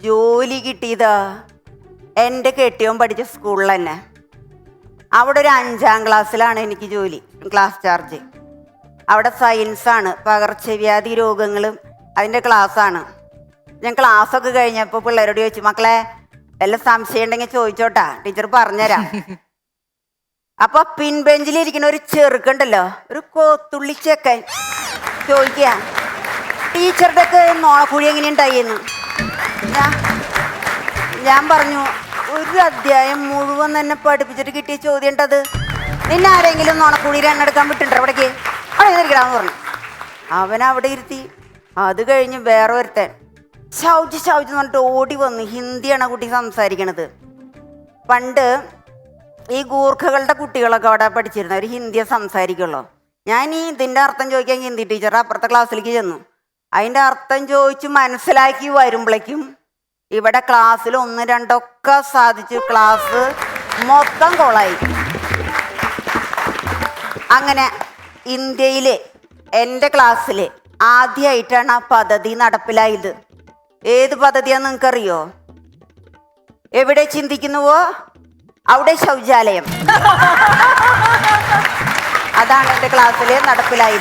ജോലി കിട്ടിയതാ എൻ്റെ കെട്ടിയോൻ പഠിച്ച സ്കൂളിൽ തന്നെ. അവിടെ ഒരു 5ാം ക്ലാസ്സിലാണ് എനിക്ക് ജോലി, ക്ലാസ് ചാർജ്. അവിടെ സയൻസാണ്, പകർച്ചവ്യാധി രോഗങ്ങളും അതിൻ്റെ ക്ലാസ്സാണ്. ഞാൻ ക്ലാസ്സൊക്കെ കഴിഞ്ഞപ്പോൾ പിള്ളേരോട് ചോദിച്ചു, മക്കളെ വല്ല സംശയം ഉണ്ടെങ്കിൽ ചോദിച്ചോട്ടാ, ടീച്ചർ പറഞ്ഞുതരാം. അപ്പൊ പിൻബെഞ്ചിലിരിക്കുന്ന ഒരു ചെറുക്കുണ്ടല്ലോ, ഒരു കോത്തുള്ളി ചെക്കൻ ചോദിക്കുക, ടീച്ചറുടെ ഒക്കെ നോണക്കുഴി എങ്ങനെയുണ്ടായിരുന്നു? ഞാൻ പറഞ്ഞു, ഒരു അധ്യായം മുഴുവൻ തന്നെ പഠിപ്പിച്ചിട്ട് കിട്ടിയ ചോദ്യം ഉണ്ടത്. നിന്നെ ആരെങ്കിലും നോണക്കുഴിയിൽ എണ്ണെടുക്കാൻ വിട്ടിട്ടുണ്ടോ അവിടേക്ക്? അവിടെ ഇരിക്കടാന്ന് പറഞ്ഞു. അവൻ അവിടെ ഇരുത്തി. അത് കഴിഞ്ഞ് വേറെ ഒരുത്തൻ ശൗച് എന്ന് പറഞ്ഞിട്ട് ഓടി വന്നു. ഹിന്ദിയാണ് കുട്ടി സംസാരിക്കണത്. പണ്ട് ഈ ഗൂർഖകളുടെ കുട്ടികളൊക്കെ അവിടെ പഠിച്ചിരുന്ന ഒരു ഹിന്ദിയെ സംസാരിക്കുള്ളൂ. ഞാൻ ഇതിൻ്റെ അർത്ഥം ചോദിക്കാൻ ഹിന്ദി ടീച്ചറുടെ അപ്പുറത്തെ ക്ലാസ്സിലേക്ക് ചെന്നു. അതിൻ്റെ അർത്ഥം ചോദിച്ച് മനസ്സിലാക്കി വരുമ്പോഴേക്കും ഇവിടെ ക്ലാസ്സിൽ 1, 2 ഒക്കെ സാധിച്ചു. ക്ലാസ് മൊത്തം കൊളായി. അങ്ങനെ ഇന്ത്യയിൽ എൻ്റെ ക്ലാസ്സിൽ ആദ്യമായിട്ടാണ് ആ പദ്ധതി നടപ്പിലായത്. ഏത് പദ്ധതിയാന്ന് നിങ്ങൾക്കറിയോ? എവിടെ ചിന്തിക്കുന്നുവോ അവിടെ ശൗചാലയം. അതാണ് എൻ്റെ ക്ലാസ്സിൽ നടപ്പിലായത്.